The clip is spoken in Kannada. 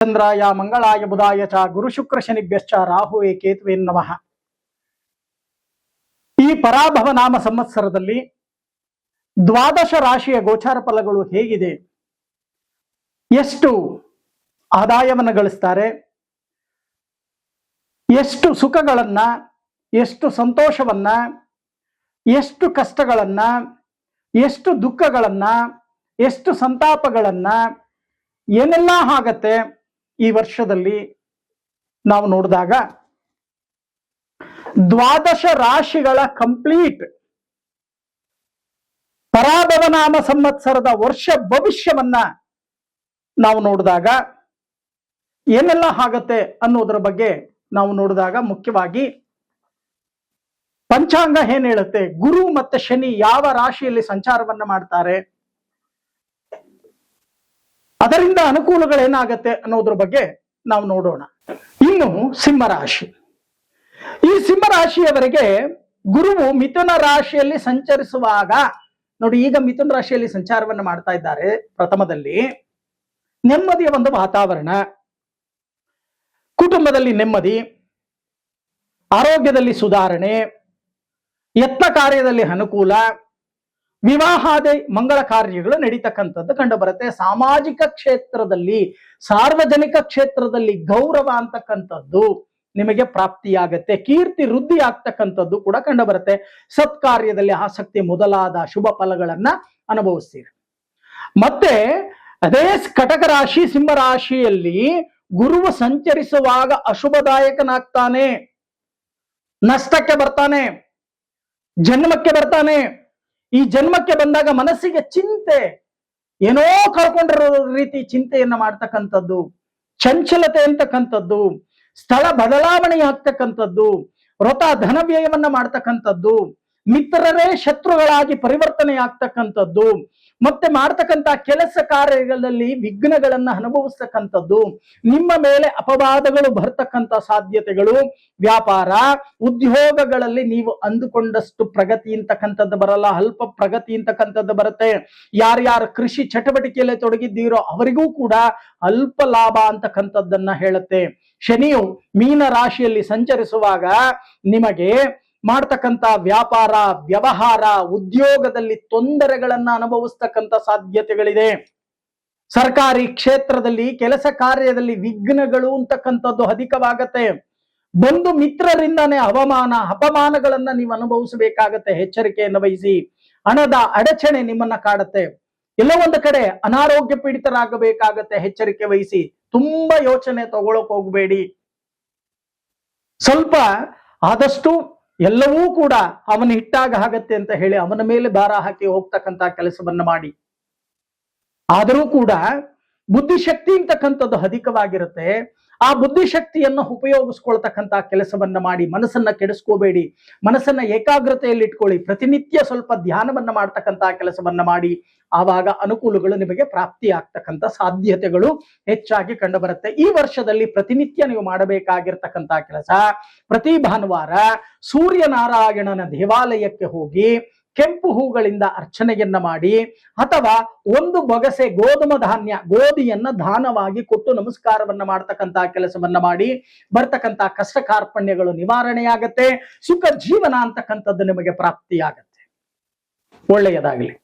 ಚಂದ್ರಾಯ ಮಂಗಳಾಯ ಬುಧಾಯ ಚ ಗುರು ಶುಕ್ರ ಶನಿಭ್ಯಶ್ಚ ರಾಹುವೇ ಕೇತುವೇ ನಮಃ. ಈ ಪರಾಭವ ನಾಮ ಸಂವತ್ಸರದಲ್ಲಿ ದ್ವಾದಶ ರಾಶಿಯ ಗೋಚಾರ ಫಲಗಳು ಹೇಗಿದೆ, ಎಷ್ಟು ಆದಾಯವನ್ನು ಗಳಿಸ್ತಾರೆ, ಎಷ್ಟು ಸುಖಗಳನ್ನ, ಎಷ್ಟು ಸಂತೋಷವನ್ನ, ಎಷ್ಟು ಕಷ್ಟಗಳನ್ನ, ಎಷ್ಟು ದುಃಖಗಳನ್ನ, ಎಷ್ಟು ಸಂತಾಪಗಳನ್ನ, ಏನೆಲ್ಲ ಆಗತ್ತೆ ಈ ವರ್ಷದಲ್ಲಿ ನಾವು ನೋಡಿದಾಗ ದ್ವಾದಶ ರಾಶಿಗಳ ಕಂಪ್ಲೀಟ್ ಪರಾಭವ ನಾಮ ಸಂವತ್ಸರದ ವರ್ಷ ಭವಿಷ್ಯವನ್ನ ನಾವು ನೋಡಿದಾಗ ಏನೆಲ್ಲ ಆಗತ್ತೆ ಅನ್ನೋದರ ಬಗ್ಗೆ ನಾವು ನೋಡಿದಾಗ ಮುಖ್ಯವಾಗಿ ಪಂಚಾಂಗ ಏನ್ ಹೇಳುತ್ತೆ, ಗುರು ಮತ್ತೆ ಶನಿ ಯಾವ ರಾಶಿಯಲ್ಲಿ ಸಂಚಾರವನ್ನ ಮಾಡ್ತಾರೆ, ಅದರಿಂದ ಅನುಕೂಲಗಳೇನಾಗತ್ತೆ ಅನ್ನೋದ್ರ ಬಗ್ಗೆ ನಾವು ನೋಡೋಣ. ಇನ್ನು ಸಿಂಹರಾಶಿ, ಈ ಸಿಂಹರಾಶಿಯವರಿಗೆ ಗುರುವು ಮಿಥುನ ರಾಶಿಯಲ್ಲಿ ಸಂಚರಿಸುವಾಗ ನೋಡಿ, ಈಗ ಮಿಥುನ ರಾಶಿಯಲ್ಲಿ ಸಂಚಾರವನ್ನು ಮಾಡ್ತಾ ಇದ್ದಾರೆ. ಪ್ರಥಮದಲ್ಲಿ ನೆಮ್ಮದಿಯ ಒಂದು ವಾತಾವರಣ, ಕುಟುಂಬದಲ್ಲಿ ನೆಮ್ಮದಿ, ಆರೋಗ್ಯದಲ್ಲಿ ಸುಧಾರಣೆ, ಯತ್ನ ಕಾರ್ಯದಲ್ಲಿ ಅನುಕೂಲ, ವಿವಾಹಾದಿ ಮಂಗಳ ಕಾರ್ಯಗಳು ನಡೀತಕ್ಕಂಥದ್ದು ಕಂಡು ಬರುತ್ತೆ. ಸಾಮಾಜಿಕ ಕ್ಷೇತ್ರದಲ್ಲಿ, ಸಾರ್ವಜನಿಕ ಕ್ಷೇತ್ರದಲ್ಲಿ ಗೌರವ ಅಂತಕ್ಕಂಥದ್ದು ನಿಮಗೆ ಪ್ರಾಪ್ತಿಯಾಗತ್ತೆ. ಕೀರ್ತಿ ವೃದ್ಧಿ ಆಗ್ತಕ್ಕಂಥದ್ದು ಕೂಡ ಕಂಡು ಬರುತ್ತೆ. ಸತ್ಕಾರ್ಯದಲ್ಲಿ ಆಸಕ್ತಿ ಮೊದಲಾದ ಶುಭ ಫಲಗಳನ್ನ ಅನುಭವಿಸ್ತೀರಿ. ಮತ್ತೆ ಅದೇ ಕಟಕ ರಾಶಿ ಸಿಂಹರಾಶಿಯಲ್ಲಿ ಗುರುವು ಸಂಚರಿಸುವಾಗ ಅಶುಭದಾಯಕನಾಗ್ತಾನೆ, ನಷ್ಟಕ್ಕೆ ಬರ್ತಾನೆ, ಜನ್ಮಕ್ಕೆ ಬರ್ತಾನೆ. ಈ ಜನ್ಮಕ್ಕೆ ಬಂದಾಗ ಮನಸ್ಸಿಗೆ ಚಿಂತೆ, ಏನೋ ಕಳ್ಕೊಂಡಿರೋ ರೀತಿ ಚಿಂತೆಯನ್ನ ಮಾಡ್ತಕ್ಕಂಥದ್ದು, ಚಂಚಲತೆ ಅಂತಕ್ಕಂಥದ್ದು, ಸ್ಥಳ ಬದಲಾವಣೆ ಆಗ್ತಕ್ಕಂಥದ್ದು, ವ್ರತ ಧನ ವ್ಯಯವನ್ನ ಮಾಡ್ತಕ್ಕಂಥದ್ದು, ಮಿತ್ರರೇ ಶತ್ರುಗಳಾಗಿ ಪರಿವರ್ತನೆ ಆಗ್ತಕ್ಕಂಥದ್ದು, ಮತ್ತೆ ಮಾಡ್ತಕ್ಕಂಥ ಕೆಲಸ ಕಾರ್ಯಗಳಲ್ಲಿ ವಿಘ್ನಗಳನ್ನ ಅನುಭವಿಸ್ತಕ್ಕಂಥದ್ದು, ನಿಮ್ಮ ಮೇಲೆ ಅಪವಾದಗಳು ಬರ್ತಕ್ಕಂಥ ಸಾಧ್ಯತೆಗಳು, ವ್ಯಾಪಾರ ಉದ್ಯೋಗಗಳಲ್ಲಿ ನೀವು ಅಂದುಕೊಂಡಷ್ಟು ಪ್ರಗತಿ ಅಂತಕ್ಕಂಥದ್ದು ಬರಲ್ಲ, ಅಲ್ಪ ಪ್ರಗತಿ ಅಂತಕ್ಕಂಥದ್ದು ಬರುತ್ತೆ. ಯಾರ್ಯಾರು ಕೃಷಿ ಚಟುವಟಿಕೆಯಲ್ಲಿ ತೊಡಗಿದ್ದೀರೋ ಅವರಿಗೂ ಕೂಡ ಅಲ್ಪ ಲಾಭ ಅಂತಕ್ಕಂಥದ್ದನ್ನ ಹೇಳುತ್ತೆ. ಶನಿಯು ಮೀನ ರಾಶಿಯಲ್ಲಿ ಸಂಚರಿಸುವಾಗ ನಿಮಗೆ ಮಾಡ್ತಕ್ಕಂಥ ವ್ಯಾಪಾರ, ವ್ಯವಹಾರ, ಉದ್ಯೋಗದಲ್ಲಿ ತೊಂದರೆಗಳನ್ನ ಅನುಭವಿಸ್ತಕ್ಕಂಥ ಸಾಧ್ಯತೆಗಳಿದೆ. ಸರ್ಕಾರಿ ಕ್ಷೇತ್ರದಲ್ಲಿ ಕೆಲಸ ಕಾರ್ಯದಲ್ಲಿ ವಿಘ್ನಗಳು ಅಂತಕ್ಕಂಥದ್ದು ಅಧಿಕವಾಗತ್ತೆ. ಬಂಧು ಮಿತ್ರರಿಂದಾನೇ ಅವಮಾನ ಅಪಮಾನಗಳನ್ನ ನೀವು ಅನುಭವಿಸಬೇಕಾಗತ್ತೆ. ಎಚ್ಚರಿಕೆಯನ್ನು ವಹಿಸಿ. ಹಣದ ಅಡಚಣೆ ನಿಮ್ಮನ್ನ ಕಾಡುತ್ತೆ. ಎಲ್ಲೋ ಒಂದು ಕಡೆ ಅನಾರೋಗ್ಯ ಪೀಡಿತರಾಗಬೇಕಾಗತ್ತೆ. ಎಚ್ಚರಿಕೆ ವಹಿಸಿ. ತುಂಬಾ ಯೋಚನೆ ತಗೊಳಕ್ ಹೋಗಬೇಡಿ. ಸ್ವಲ್ಪ ಆದಷ್ಟು ಎಲ್ಲವೂ ಕೂಡ ಅವನ ಹಿಟ್ಟಾಗ ಆಗತ್ತೆ ಅಂತ ಹೇಳಿ ಅವನ ಮೇಲೆ ಭಾರ ಹಾಕಿ ಹೋಗ್ತಕ್ಕಂಥ ಕೆಲಸವನ್ನ ಮಾಡಿ. ಆದರೂ ಕೂಡ ಬುದ್ಧಿಶಕ್ತಿ ಅಂತಕ್ಕಂಥದ್ದು ಅಧಿಕವಾಗಿರುತ್ತೆ. ಆ ಬುದ್ಧಿಶಕ್ತಿಯನ್ನು ಉಪಯೋಗಿಸ್ಕೊಳ್ತಕ್ಕಂಥ ಕೆಲಸವನ್ನ ಮಾಡಿ. ಮನಸ್ಸನ್ನ ಕೆಡಿಸ್ಕೋಬೇಡಿ. ಮನಸ್ಸನ್ನ ಏಕಾಗ್ರತೆಯಲ್ಲಿ ಇಟ್ಕೊಳ್ಳಿ. ಪ್ರತಿನಿತ್ಯ ಸ್ವಲ್ಪ ಧ್ಯಾನವನ್ನ ಮಾಡ್ತಕ್ಕಂಥ ಕೆಲಸವನ್ನ ಮಾಡಿ. ಆವಾಗ ಅನುಕೂಲಗಳು ನಿಮಗೆ ಪ್ರಾಪ್ತಿ ಆಗ್ತಕ್ಕಂಥ ಸಾಧ್ಯತೆಗಳು ಹೆಚ್ಚಾಗಿ ಕಂಡು ಬರುತ್ತೆ. ಈ ವರ್ಷದಲ್ಲಿ ಪ್ರತಿನಿತ್ಯ ನೀವು ಮಾಡಬೇಕಾಗಿರ್ತಕ್ಕಂಥ ಕೆಲಸ, ಪ್ರತಿ ಭಾನುವಾರ ಸೂರ್ಯನಾರಾಯಣನ ದೇವಾಲಯಕ್ಕೆ ಹೋಗಿ ಕೆಂಪು ಹೂಗಳಿಂದ ಅರ್ಚನೆಯನ್ನ ಮಾಡಿ, ಅಥವಾ ಒಂದು ಬೊಗಸೆ ಗೋಧುಮ ಧಾನ್ಯ ಗೋಧಿಯನ್ನ ದಾನವಾಗಿ ಕೊಟ್ಟು ನಮಸ್ಕಾರವನ್ನ ಮಾಡ್ತಕ್ಕಂಥ ಕೆಲಸವನ್ನ ಮಾಡಿ. ಬರ್ತಕ್ಕಂಥ ಕಷ್ಟ ಕಾರ್ಪಣ್ಯಗಳು ನಿವಾರಣೆಯಾಗತ್ತೆ. ಸುಖ ಜೀವನ ಅಂತಕ್ಕಂಥದ್ದು ನಿಮಗೆ ಪ್ರಾಪ್ತಿಯಾಗತ್ತೆ. ಒಳ್ಳೆಯದಾಗಲಿ.